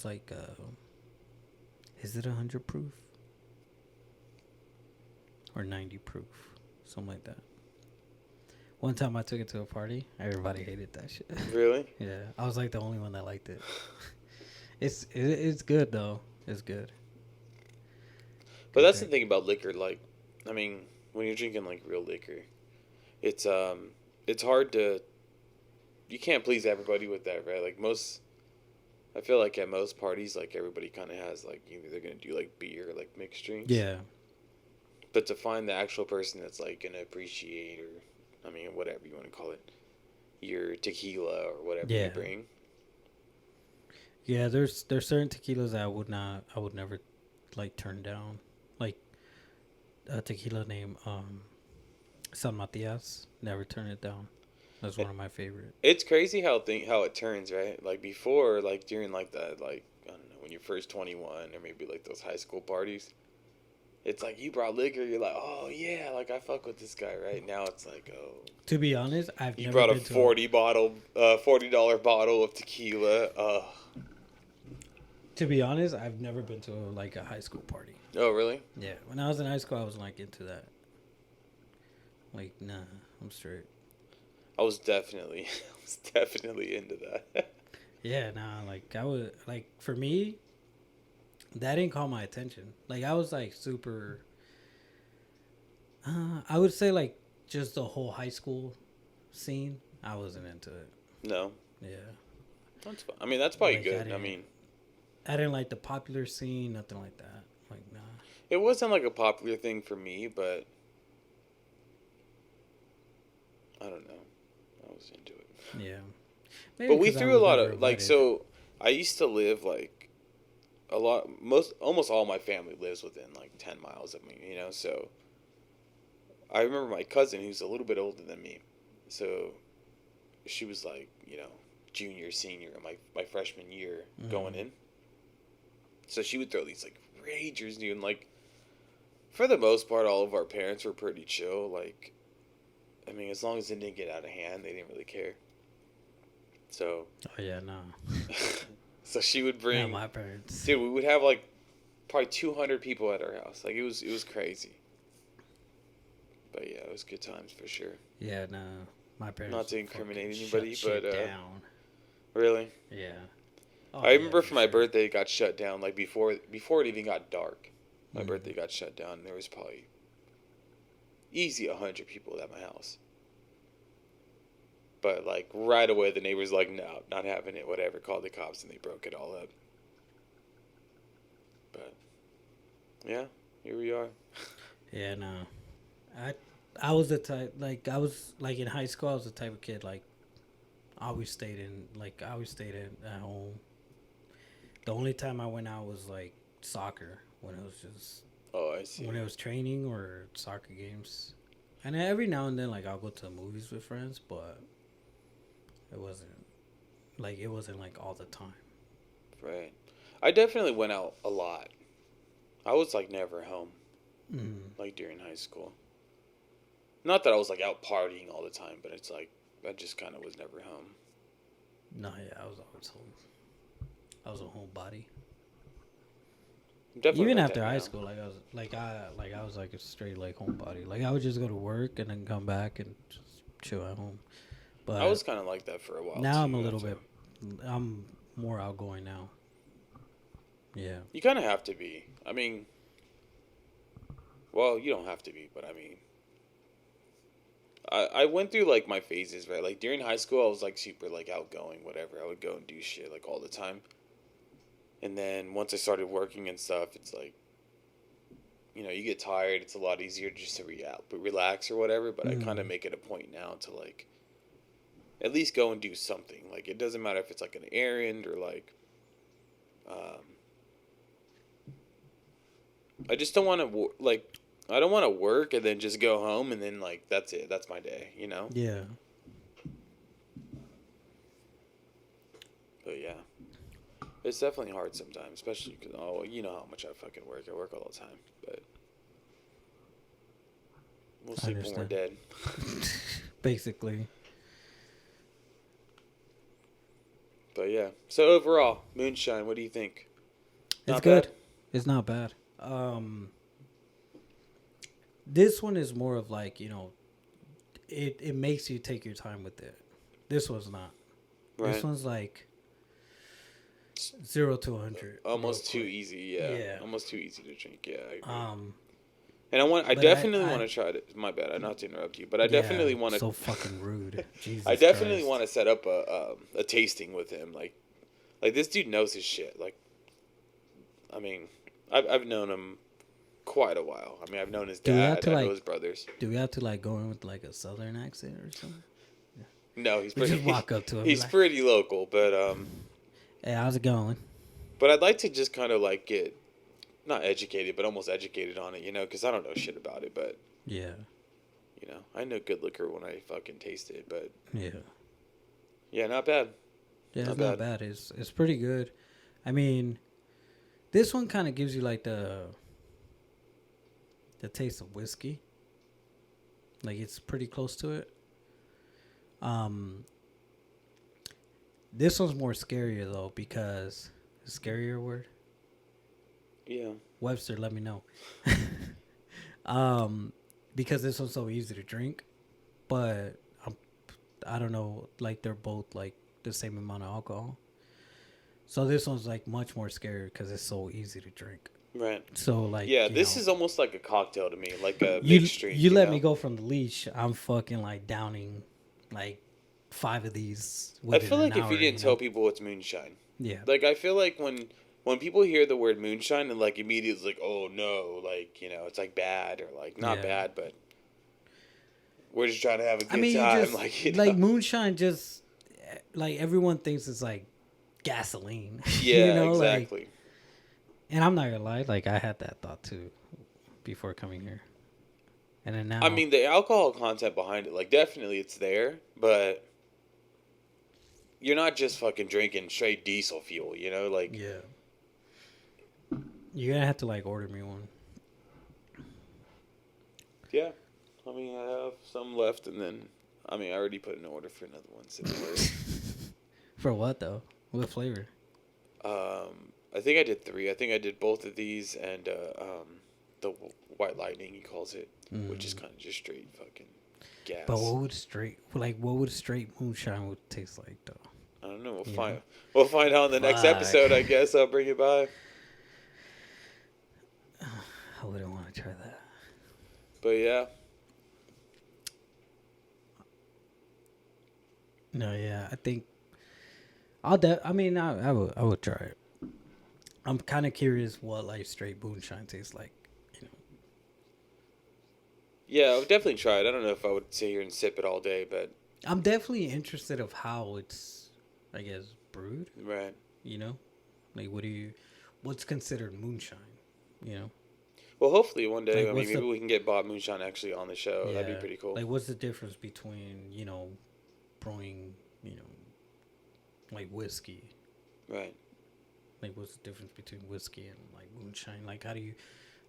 A: like is it 100 proof or 90 proof, something like that. One time I took it to a party, everybody hated that shit.
B: Really?
A: Yeah, I was like the only one that liked it. It's good though. It's good.
B: But that's the thing about liquor. Like, I mean, when you're drinking like real liquor, it's hard to. You can't please everybody with that, right? Like I feel like at most parties, like everybody kind of has like either they're gonna do like beer, or, like mixed drinks.
A: Yeah.
B: But to find the actual person that's like gonna appreciate, or I mean, whatever you want to call it, your tequila or whatever you bring.
A: Yeah, there's certain tequilas that I would never like turn down. Like a tequila named San Matias, never turn it down. That's one of my favorite.
B: It's crazy how it turns, right? Like before, like during like that, like I don't know, when you're first 21 or maybe like those high school parties. It's like you brought liquor, you're like, oh yeah, like I fuck with this guy. Right now, it's like, oh,
A: To be honest, I've
B: you
A: never
B: brought a
A: been to
B: 40-dollar bottle of tequila.
A: To be honest, I've never been to like a high school party.
B: Oh really?
A: Yeah, when I was in high school, I was like into that. Like, nah, I'm straight.
B: I was definitely, into that.
A: Yeah, nah, like I was like for me, that didn't call my attention. Like I was like super. I would say like just the whole high school scene. I wasn't into it.
B: No,
A: Yeah,
B: that's fine. I mean, that's probably
A: Like,
B: good. I mean,
A: I didn't like the popular scene. Nothing like that. Like nah.
B: it wasn't like a popular thing for me, but I don't know. I was into it.
A: Yeah.
B: But we
A: 'Cause I
B: threw a
A: was
B: lot
A: never
B: of like
A: invited.
B: so. I used to live like a lot. Almost all my family lives within like 10 miles of me. You know, so I remember my cousin who's a little bit older than me. So she was like, junior, senior, my freshman year going in. So she would throw these like ragers, dude. And like for the most part, all of our parents were pretty chill. Like, I mean, as long as it didn't get out of hand, they didn't really care. So.
A: Oh yeah, no.
B: So she would
A: Not
B: bring.
A: my parents.
B: Dude, we would have like probably 200 people at our house. Like it was crazy. But yeah, it was good times for sure.
A: Yeah, no. My parents.
B: Not to
A: would
B: incriminate
A: fucking
B: anybody,
A: shut
B: but
A: shit down.
B: really,
A: Yeah. Oh,
B: I remember
A: for
B: for my
A: sure.
B: birthday it got shut down. Like before it even got dark, my birthday got shut down. And there was probably easy 100 people at my house. But like right away, the neighbors like, no, not having it. Whatever, called the cops and they broke it all up. But yeah, here we are.
A: Yeah, no. I was the type I was like in high school. I was the type of kid like I always stayed at home. The only time I went out was like soccer when it was just
B: Oh, I see.
A: when it was training or soccer games, and every now and then like I'll go to the movies with friends, but it wasn't like all the time.
B: Right. I definitely went out a lot. I was like never home, like during high school. Not that I was like out partying all the time, but it's like I just kind of was never home.
A: No, yeah, I was always home. I was a homebody.
B: I'm definitely
A: Even
B: like
A: after
B: that
A: high
B: now.
A: school, I was like a straight like homebody. Like I would just go to work and then come back and just chill at home. But
B: I was kind of like that for a while.
A: now
B: too,
A: I'm a little
B: after.
A: bit. I'm more outgoing now. Yeah.
B: You kind of have to be. I mean, well, you don't have to be, but I mean, I went through like my phases, right? Like during high school, I was like super like outgoing, whatever. I would go and do shit like all the time. And then once I started working and stuff, it's like, you get tired. It's a lot easier just to relax or whatever. But I kind of make it a point now to like, at least go and do something. Like it doesn't matter if it's like an errand or like, I just don't want to like. I don't want to work and then just go home and then like that's it. That's my day,
A: Yeah.
B: But yeah, it's definitely hard sometimes, especially because you know how much I fucking work. I work all the time, but we'll sleep when we're dead.
A: Basically.
B: But yeah, so overall, Moonshine, what do you think?
A: It's
B: Not
A: good.
B: bad?
A: It's not bad. This one is more of like, it makes you take your time with it. This one's not.
B: Right.
A: This one's like 0 to 100.
B: Almost too
A: real quick.
B: easy, yeah.
A: Yeah.
B: Almost too easy to drink, yeah. I agree.
A: And
B: I definitely want to try to. My bad, not to interrupt you, but I definitely want to.
A: So fucking rude. Jesus
B: I definitely
A: Christ.
B: want to set up a tasting with him. Like this dude knows his shit. Like, I mean, I've known him quite a while. I mean, I've known his
A: Do we
B: dad.
A: have to,
B: I
A: like-
B: know his brothers.
A: Do we have to like go in with like a southern accent or something?
B: No, he's
A: We
B: pretty.
A: just walk up to him.
B: He's
A: like,
B: pretty local, but
A: Hey, how's it going?
B: but I'd like to just kind of like get not educated, but almost educated on it, because I don't know shit about it, but
A: Yeah.
B: You know, I know good liquor when I fucking taste it, but
A: Yeah.
B: yeah, not bad.
A: Yeah,
B: Not
A: it's not
B: bad.
A: bad. It's pretty good. I mean, this one kind of gives you like the taste of whiskey. Like it's pretty close to it. Um, this one's more scarier though because scarier word.
B: Yeah.
A: Webster, let me know. um, because this one's so easy to drink, but I don't know. Like they're both like the same amount of alcohol. So this one's like much more scary because it's so easy to drink.
B: Right.
A: So like
B: Yeah, this is almost like a cocktail to me, like a
A: you
B: mixed drink,
A: you
B: you
A: let me
B: know?
A: go from the leash. I'm fucking like downing like 5 of these
B: I
A: within
B: feel
A: an
B: like if you
A: hour.
B: didn't tell people it's moonshine.
A: Yeah,
B: Like, I feel like when people hear the word moonshine and, like, immediately it's like, oh, no, like, you know, it's, like, bad or, like, not
A: yeah.
B: bad, but we're just trying to have a
A: I
B: good
A: mean, you
B: time,
A: just
B: like, you
A: like
B: know?
A: moonshine. Just like everyone thinks it's like gasoline, you
B: Yeah,
A: know. Like,
B: exactly.
A: and I'm not gonna lie, like I had that thought too before coming here, and then
B: I
A: now,
B: mean, the alcohol content behind it, like, definitely it's there, but you're not just fucking drinking straight diesel fuel, you know? Like,
A: yeah, you're gonna have to like order me one.
B: yeah. I mean, I have some left, and then, I mean, I already put an order for another one similar.
A: For what though? What flavor?
B: I think I did three. I think I did both of these and the White Lightning, he calls it, which is kind of just straight fucking
A: But
B: gas.
A: what would straight moonshine would taste like though?
B: I don't know. We'll
A: You
B: find
A: know?
B: we'll find out in the next
A: Fuck.
B: episode. I guess I'll bring it by.
A: I wouldn't want to try that.
B: But yeah,
A: No, yeah, I think I mean, I would try it. I'm kind of curious what like straight moonshine tastes like. You know,
B: yeah, I would definitely try it. I don't know if I would sit here and sip it all day, but
A: I'm definitely interested of how it's, I guess, brewed.
B: right.
A: You know, like what's considered moonshine? You know,
B: Well, hopefully one day.
A: like
B: I mean,
A: what's
B: maybe
A: the
B: we can get Bob Moonshine actually on the show. That'd be
A: yeah,
B: pretty cool.
A: like what's the difference between brewing like whiskey.
B: Right.
A: Like, what's the difference between whiskey and like moonshine? Like, how do you,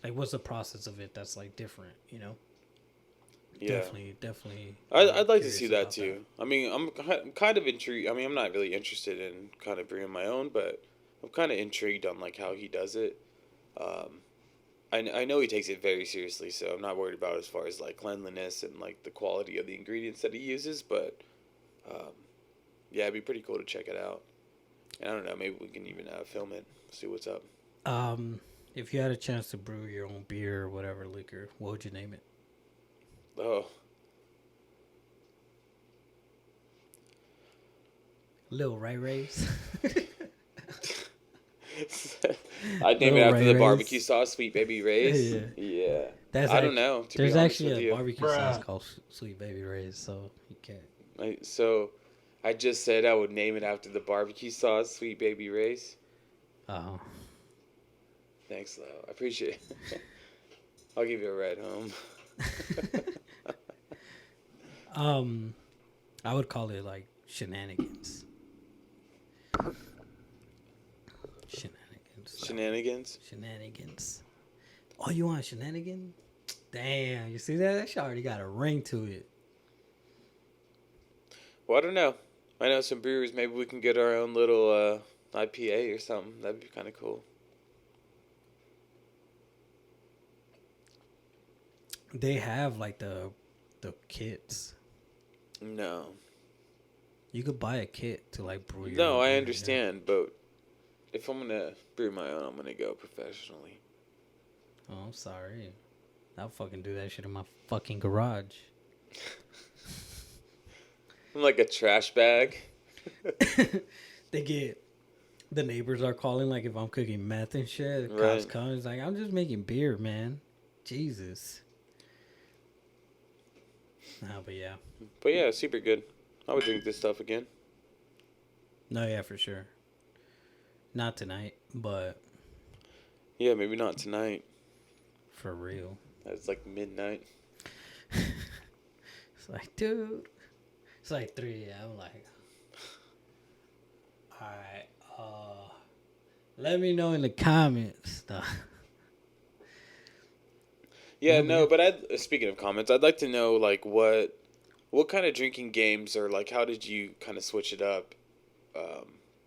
A: like, what's the process of it that's like different? You know,
B: Yeah.
A: definitely.
B: I'd like to
A: curious
B: see that
A: about
B: too. I mean, I'm kind of intrigued. I mean, I'm not really interested in kind of brewing my own, but I'm kind of intrigued on like how he does it. Um, I know he takes it very seriously, so I'm not worried about as far as like cleanliness and like the quality of the ingredients that he uses. But um, yeah, it'd be pretty cool to check it out. And I don't know, maybe we can even film it, see what's up.
A: If you had a chance to brew your own beer or whatever liquor, what would you name it?
B: Oh,
A: Lil Ray Rays.
B: I'd name it
A: Little
B: after
A: Ray
B: the
A: Rays.
B: barbecue sauce, Sweet Baby Ray's.
A: Yeah.
B: Yeah.
A: That's
B: I don't know. To be
A: There's
B: honest
A: actually
B: with
A: a
B: you,
A: barbecue sauce called Sweet Baby Ray's, so you can't.
B: so I just said I would name it after the barbecue sauce, Sweet Baby Ray's.
A: Oh.
B: Thanks, Lo. I appreciate it. I'll give you a ride home.
A: I would call it like shenanigans. Shenanigans.
B: Shenanigans?
A: Shenanigans. Oh, you want a shenanigan? Damn, you see that? That shit already got a ring to it.
B: Well, I don't know. I know some brewers. Maybe we can get our own little IPA or something. That'd be kind of cool.
A: They have like the kits.
B: No.
A: You could buy a kit to like brew your
B: No,
A: own
B: I
A: beer,
B: understand, but if I'm going to brew my own, I'm going to go professionally.
A: Yeah. Oh, I'm sorry. I'll fucking do that shit in my fucking garage.
B: I'm like a trash bag.
A: The neighbors are calling like if I'm cooking meth and shit. The cops
B: Right.
A: come. It's like, I'm just making beer, man. Jesus. No, but yeah.
B: But yeah, super good. I would drink this stuff again.
A: No, yeah, for sure. Not tonight, but
B: Yeah, maybe not tonight.
A: for real.
B: It's like midnight.
A: It's like, dude. It's like 3 a.m. I'm like, all right. Let me know in the comments.
B: Yeah,
A: No,
B: no, but speaking of comments, I'd like to know like what kind of drinking games or like how did you kind of switch it up?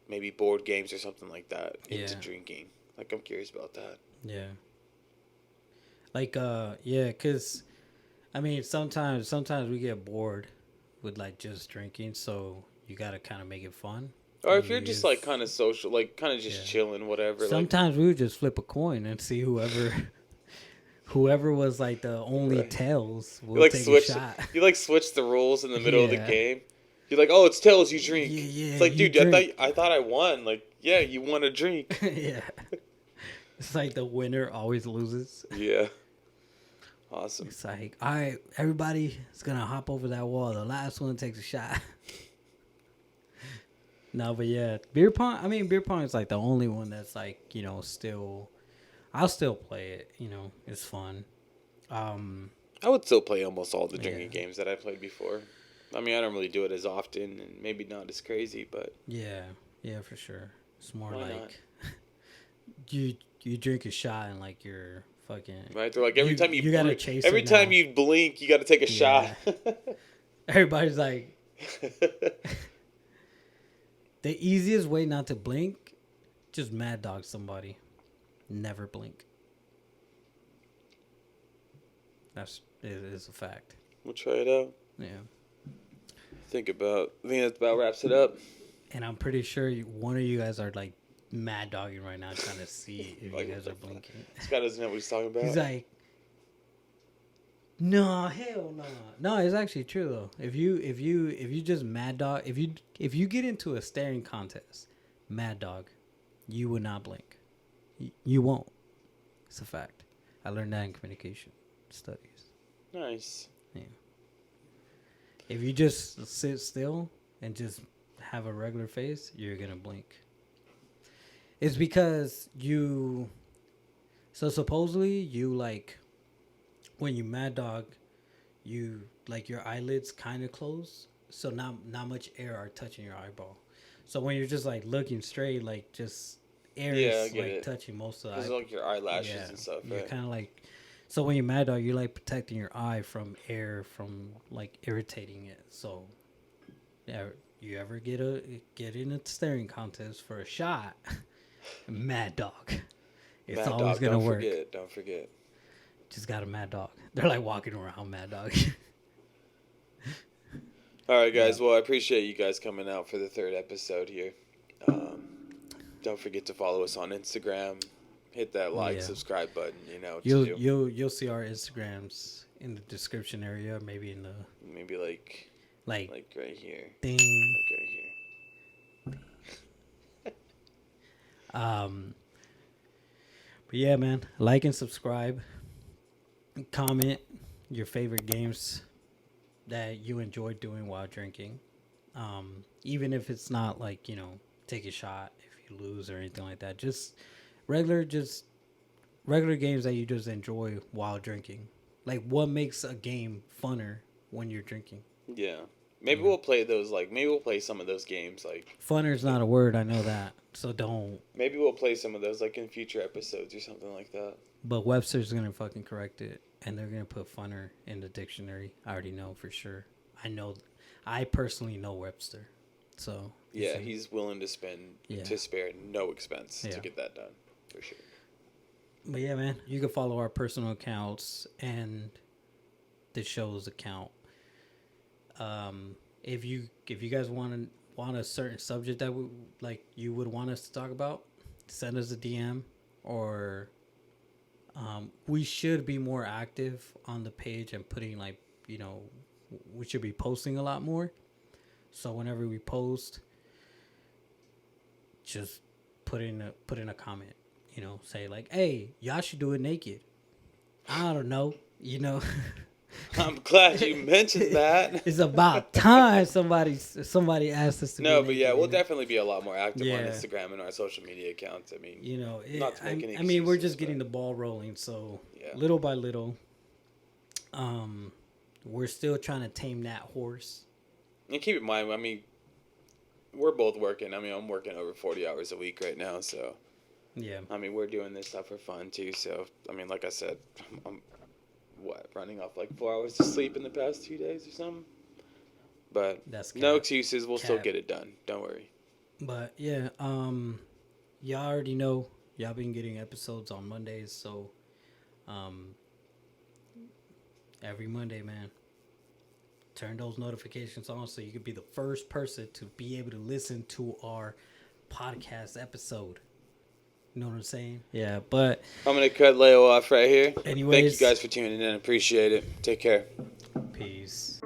B: Maybe board games or something like that into
A: Yeah.
B: drinking. Like I'm curious about that.
A: Yeah. Like, yeah, cause I mean, sometimes we get bored with like just drinking, so you gotta kind of make it fun.
B: Or
A: You
B: if you're just like
A: use,
B: kind of social, like kind of just
A: yeah.
B: chilling, whatever. Like
A: Sometimes we would just flip a coin and see whoever was like the only
B: right.
A: tails
B: You
A: will
B: like
A: take a
B: switch,
A: shot.
B: you like switch the rules in the middle of the
A: Yeah.
B: game. You're like, oh, it's tails, you
A: Yeah,
B: drink.
A: yeah,
B: It's like,
A: you
B: dude,
A: drink.
B: I thought I won. Like, yeah, you won a drink.
A: Yeah. It's like the winner always loses.
B: Yeah, awesome.
A: It's like, all right, everybody is gonna hop over that wall. The last one takes a shot. No, but yeah, beer pong. I mean, beer pong is like the only one that's like, still. I'll still play it. It's fun.
B: I would still play almost all the
A: Yeah,
B: drinking games that I played before. I mean, I don't really do it as often, and maybe not as crazy, but
A: yeah, for sure. It's more
B: why
A: like
B: not?
A: you drink a shot and like you're fucking
B: Right? They're like every time
A: you gotta
B: blink,
A: chase
B: every
A: it
B: time
A: now.
B: you blink, you got to take a shot.
A: Yeah. Everybody's like, the easiest way not to blink, just mad dog somebody. Never blink. It is a fact.
B: We'll try it out.
A: Yeah.
B: I think that about wraps it up.
A: And I'm pretty sure one of you guys are like mad dogging right now, trying to see if
B: Like,
A: you
B: what
A: guys
B: the
A: are
B: fuck?
A: blinking.
B: This guy doesn't know what he's talking about.
A: He's like, no, hell no. No, it's actually true though. If you just mad dog, if you get into a staring contest, mad dog, you would not blink. You won't. It's a fact. I learned that in communication studies.
B: Nice.
A: Yeah. If you just sit still and just have a regular face, you're gonna blink. It's because so supposedly you like, when you mad dog, you like your eyelids kind of close, so not much air are touching your eyeball. So when you're just like looking straight, like just air
B: Yeah, I
A: is
B: get
A: like
B: it.
A: touching most of the
B: Because
A: eye.
B: like your eyelashes
A: Yeah,
B: and stuff,
A: you're
B: right?
A: kind of like, so when you're mad dog, you're like protecting your eye from air from like irritating it. So, yeah, you ever get in a staring contest for a shot, mad dog, it's
B: Mad
A: always
B: Dog,
A: gonna
B: don't
A: work.
B: forget. Don't forget.
A: Just got a mad dog. They're like walking around mad dog.
B: All right, guys.
A: Yeah.
B: Well, I appreciate you guys coming out for the third episode here. Don't forget to follow us on Instagram. Hit that like,
A: Yeah.
B: subscribe button. You know what to do.
A: You'll see our Instagrams in the description area, maybe in the
B: Maybe like
A: like
B: right here.
A: thing.
B: Like right here.
A: But yeah, man, like and subscribe. Comment your favorite games that you enjoy doing while drinking. Even if it's not like, take a shot if you lose or anything like that. Just regular games that you just enjoy while drinking. Like, what makes a game funner when you're drinking?
B: Yeah. Maybe we'll play those. Maybe we'll play some of those games.
A: Funner is not a word, I know that. So don't.
B: Maybe we'll play some of those in future episodes or something like that.
A: But Webster's gonna fucking correct it, and they're gonna put funner in the dictionary. I already know for sure. I personally know Webster, so
B: Yeah, he's willing to spare no expense to
A: Yeah.
B: get that done, for sure.
A: But yeah, man, you can follow our personal accounts and the show's account. If you guys want a certain subject that you would want us to talk about, send us a DM, or we should be more active on the page and putting we should be posting a lot more. So whenever we post, just put in a comment, say like, hey, y'all should do it naked. I don't know,
B: I'm glad you mentioned that.
A: It's about time somebody asked us to
B: No,
A: be
B: but yeah,
A: naked,
B: we'll definitely be a lot more active on
A: Yeah.
B: Instagram and our social media accounts. I mean, not to make any
A: I mean, we're
B: excuses,
A: just getting
B: but-
A: the ball rolling, so
B: Yeah.
A: little by little, we're still trying to tame that horse.
B: And keep in mind, I mean, we're both working. I mean, I'm working over 40 hours a week right now, so.
A: Yeah.
B: I mean, we're doing this stuff for fun, too, so. I mean, like I said, I'm running off like 4 hours of sleep in the past 2 days or something? But
A: That's
B: no
A: cap.
B: excuses. We'll still get it done. Don't worry.
A: But yeah, y'all already know y'all been getting episodes on Mondays, so every Monday, man, turn those notifications on so you could be the first person to be able to listen to our podcast episode. You know what I'm saying? Yeah, but
B: I'm gonna cut Leo off right here.
A: anyways,
B: thank you guys for tuning in. Appreciate it. Take care.
A: peace.